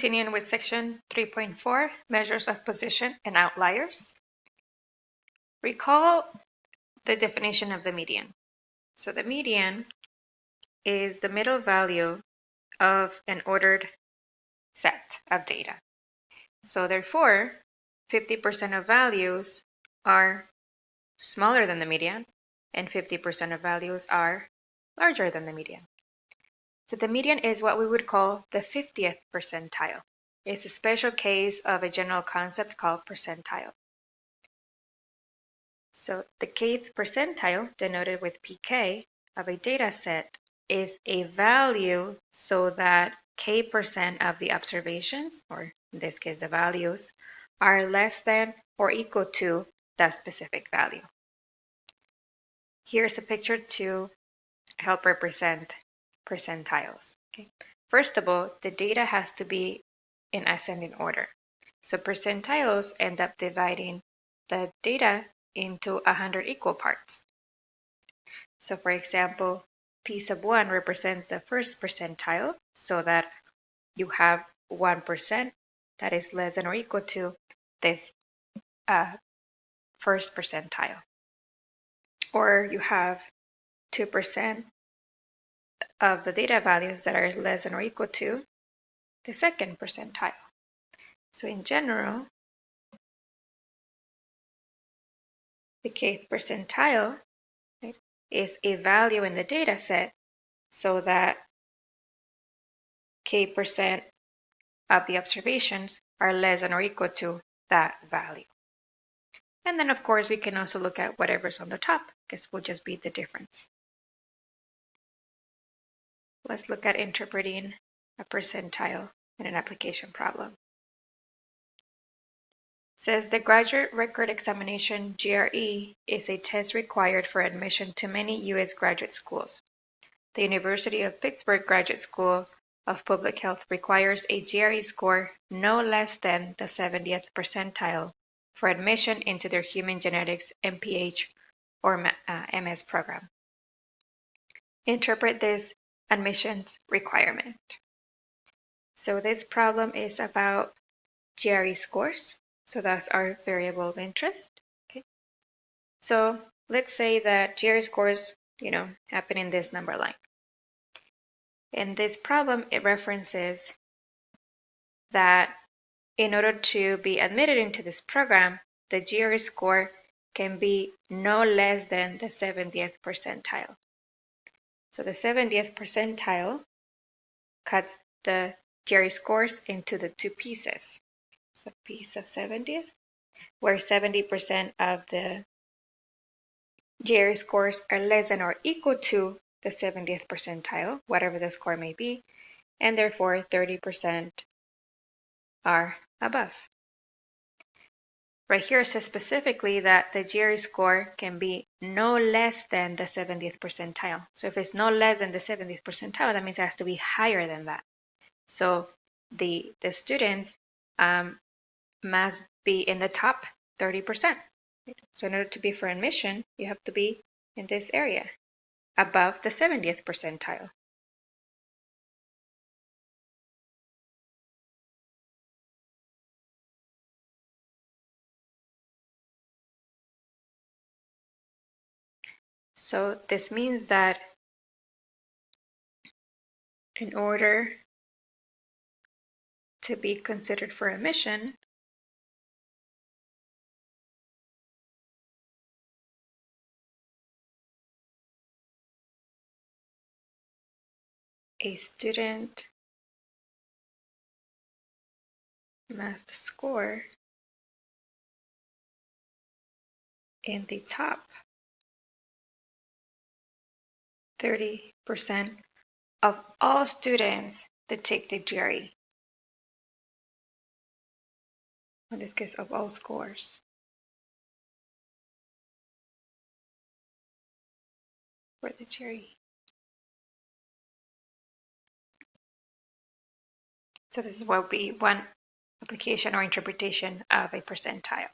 Continuing with section 3.4, measures of position and outliers. Recall the definition of the median. So the median is the middle value of an ordered set of data. So therefore, 50% of values are smaller than the median and 50% of values are larger than the median. So the median is what we would call the 50th percentile. It's a special case of a general concept called percentile. So the kth percentile, denoted with pk, of a data set is a value so that k% of the observations, or in this case the values, are less than or equal to that specific value. Here's a picture to help represent percentiles. Okay. First of all, the data has to be in ascending order. So percentiles end up dividing the data into 100 equal parts. So for example, P sub 1 represents the first percentile, so that you have 1% that is less than or equal to this first percentile. Or you have 2% of the data values that are less than or equal to the second percentile. So in general, the kth percentile, right, is a value in the data set so that k% of the observations are less than or equal to that value. And then of course we can also look at whatever's on the top, because will just be the difference. Let's look at interpreting a percentile in an application problem. It says the graduate record examination GRE is a test required for admission to many U.S. graduate schools. The University of Pittsburgh Graduate School of Public Health requires a GRE score no less than the 70th percentile for admission into their Human Genetics MPH or MS program. Interpret this admissions requirement. So this problem is about GRE scores. So that's our variable of interest. Okay. So let's say that GRE scores, happen in this number line. In this problem, it references that in order to be admitted into this program, the GRE score can be no less than the 70th percentile. So the 70th percentile cuts the GRE scores into the two pieces. So piece of 70th, where 70% of the GRE scores are less than or equal to the 70th percentile, whatever the score may be, and therefore 30% are above. Right here it says specifically that the GRE score can be no less than the 70th percentile. So if it's no less than the 70th percentile, that means it has to be higher than that. So the students must be in the top 30%. So in order to be for admission, you have to be in this area, above the 70th percentile. So this means that in order to be considered for admission, a student must score in the top 30% of all students that take the GRE. In this case, of all scores. For the GRE. So this is what would be one application or interpretation of a percentile.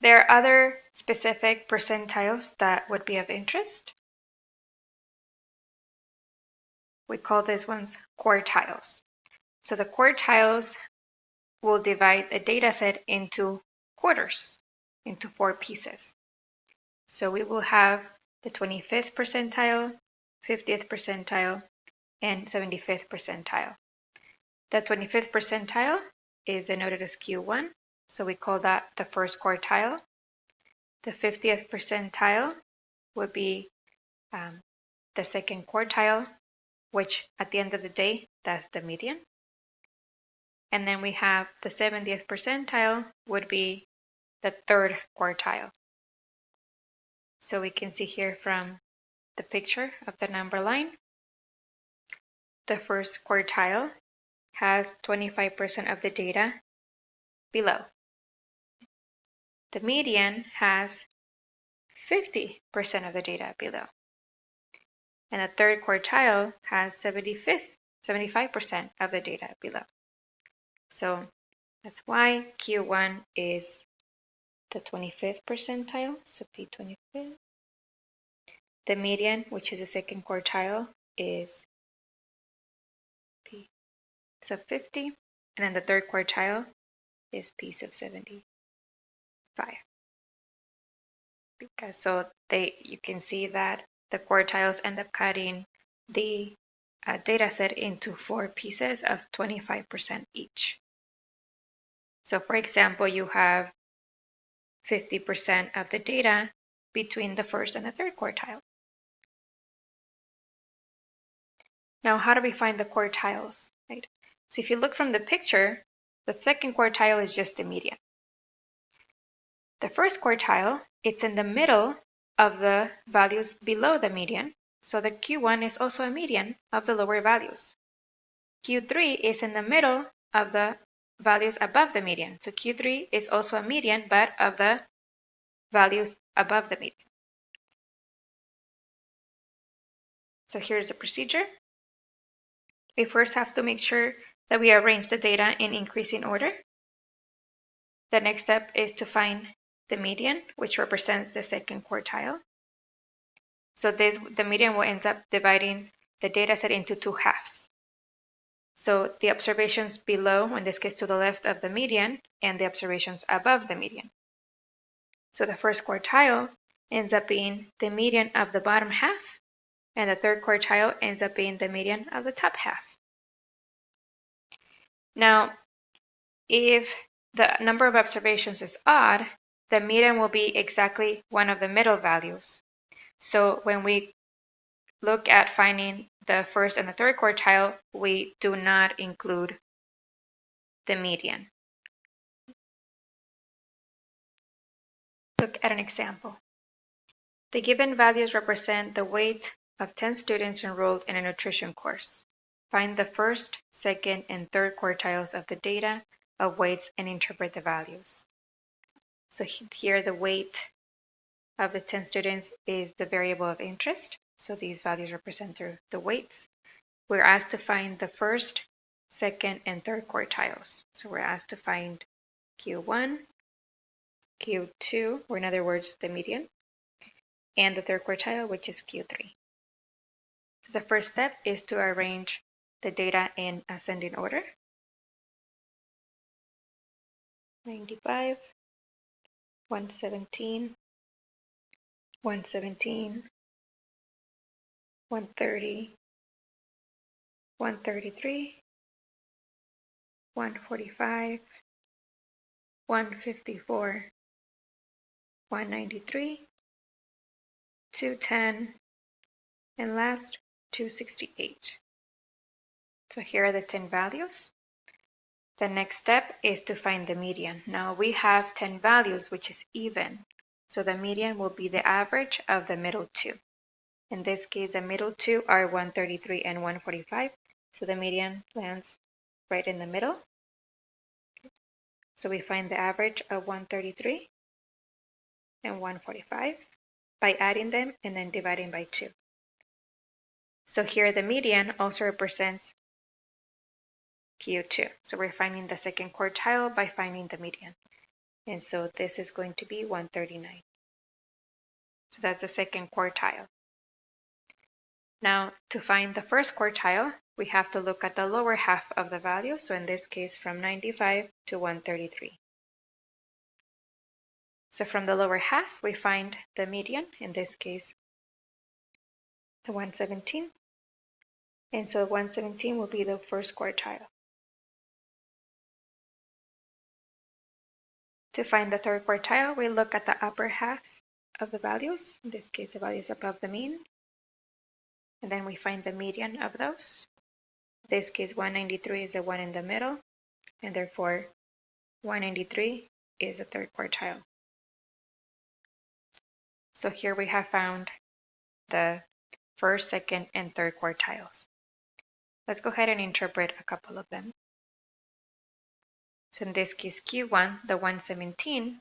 There are other specific percentiles that would be of interest. We call these ones quartiles. So the quartiles will divide the data set into quarters, into 4 pieces. So we will have the 25th percentile, 50th percentile, and 75th percentile. The 25th percentile is denoted as Q1, so we call that the first quartile. The 50th percentile would be the second quartile, which at the end of the day, that's the median. And then we have the 70th percentile would be the third quartile. So we can see here from the picture of the number line, the first quartile has 25% of the data below. The median has 50% of the data below. And the third quartile has 75% of the data below. So that's why Q1 is the 25th percentile, so P25. The median, which is the second quartile, is P sub 50. And then the third quartile is P sub 75. Because so you can see that the quartiles end up cutting the data set into 4 pieces of 25% each. So for example, you have 50% of the data between the first and the third quartile. Now, how do we find the quartiles? Right? So if you look from the picture, the second quartile is just the median. The first quartile, it's in the middle of the values below the median. So the Q1 is also a median of the lower values. Q3 is in the middle of the values above the median. So Q3 is also a median, but of the values above the median. So here's the procedure. We first have to make sure that we arrange the data in increasing order. The next step is to find the median, which represents the second quartile. So the median will end up dividing the data set into 2 halves. So the observations below, in this case to the left of the median, and the observations above the median. So the first quartile ends up being the median of the bottom half, and the third quartile ends up being the median of the top half. Now, if the number of observations is odd, the median will be exactly one of the middle values. So when we look at finding the first and the third quartile, we do not include the median. Look at an example. The given values represent the weight of 10 students enrolled in a nutrition course. Find the first, second, and third quartiles of the data of weights and interpret the values. So here the weight of the 10 students is the variable of interest. So these values represent the weights. We're asked to find the first, second, and third quartiles. So we're asked to find Q1, Q2, or in other words, the median, and the third quartile, which is Q3. The first step is to arrange the data in ascending order. 95, 117, 117, 130, 133, 145, 154, 193, 210, and last 268. So here are the 10 values. The next step is to find the median. Now we have 10 values, which is even. So the median will be the average of the middle 2. In this case, the middle 2 are 133 and 145. So the median lands right in the middle. So we find the average of 133 and 145 by adding them and then dividing by 2. So here the median also represents Q2. So we're finding the second quartile by finding the median. And so this is going to be 139. So that's the second quartile. Now, to find the first quartile, we have to look at the lower half of the value. So in this case, from 95 to 133. So from the lower half, we find the median, in this case, the 117. And so 117 will be the first quartile. To find the third quartile, we look at the upper half of the values. In this case, the values above the mean. And then we find the median of those. In this case, 193 is the one in the middle. And therefore, 193 is a third quartile. So here we have found the first, second, and third quartiles. Let's go ahead and interpret a couple of them. So in this case, Q1, the 117,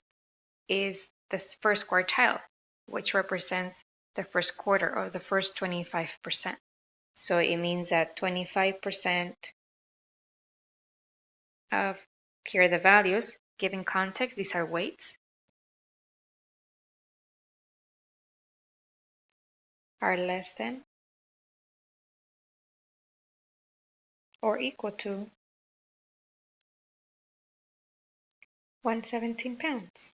is the first quartile, which represents the first quarter or the first 25%. So it means that 25% of, here are the values, given context, these are weights, are less than or equal to 117 pounds.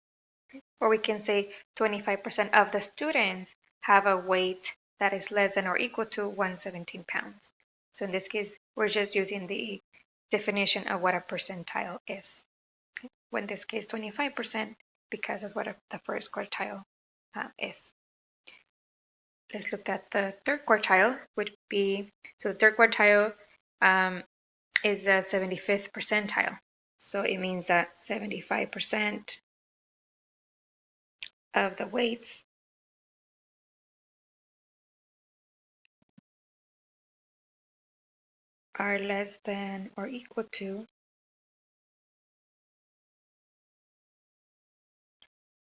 Or we can say 25% of the students have a weight that is less than or equal to 117 pounds. So in this case, we're just using the definition of what a percentile is. Well, in this case, 25%, because that's what the first quartile is. Let's look at the third quartile, would be, so the third quartile is the 75th percentile. So it means that 75% of the weights are less than or equal to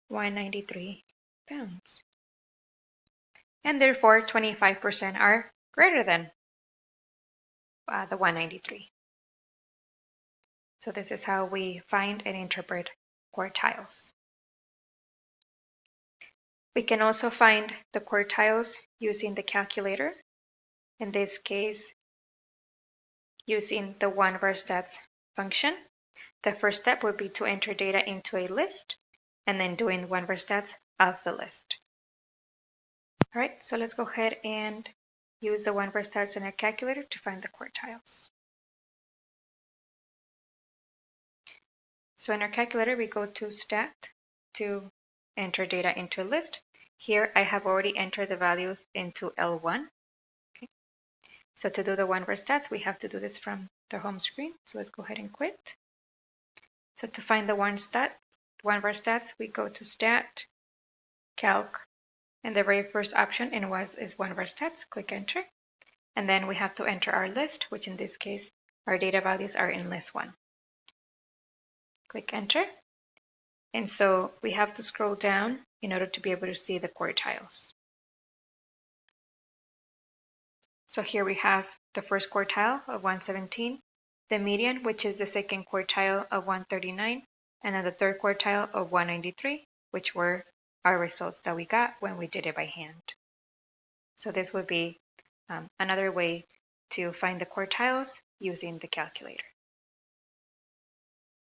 193 pounds. And therefore, 25% are greater than the 193. So this is how we find and interpret quartiles. We can also find the quartiles using the calculator. In this case, using the 1VARSTATS function. The first step would be to enter data into a list and then doing 1VARSTATS of the list. All right, so let's go ahead and use the 1VARSTATS in our calculator to find the quartiles. So in our calculator, we go to stat to enter data into a list. Here I have already entered the values into L1. Okay. So to do the 1VARSTATS, we have to do this from the home screen. So let's go ahead and quit. So to find the 1VARSTATS, we go to stat, calc, and the very first option is 1VARSTATS. Click enter. And then we have to enter our list, which in this case, our data values are in list 1. Click enter. And so we have to scroll down in order to be able to see the quartiles. So here we have the first quartile of 117, the median, which is the second quartile of 139, and then the third quartile of 193, which were our results that we got when we did it by hand. So this would be another way to find the quartiles using the calculator.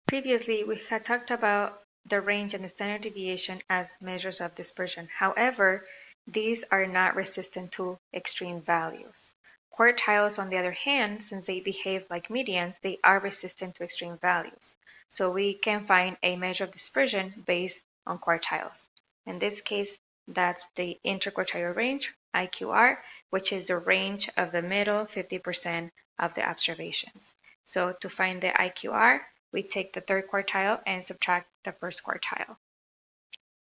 Previously, we had talked about the range and the standard deviation as measures of dispersion. However, these are not resistant to extreme values. Quartiles, on the other hand, since they behave like medians, they are resistant to extreme values. So we can find a measure of dispersion based on quartiles. In this case, that's the interquartile range, IQR, which is the range of the middle 50% of the observations. So to find the IQR, we take the third quartile and subtract the first quartile.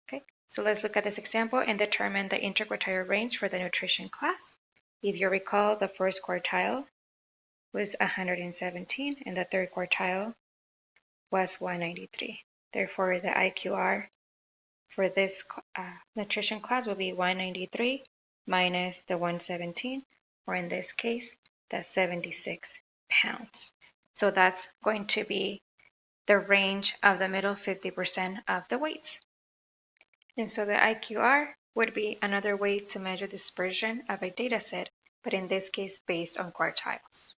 Okay, so let's look at this example and determine the interquartile range for the nutrition class. If you recall, the first quartile was 117 and the third quartile was 193. Therefore, the IQR for this nutrition class will be 193 minus the 117, or in this case, that's 76 pounds. So that's going to be the range of the middle 50% of the weights. And so the IQR would be another way to measure dispersion of a data set but in this case based on quartiles.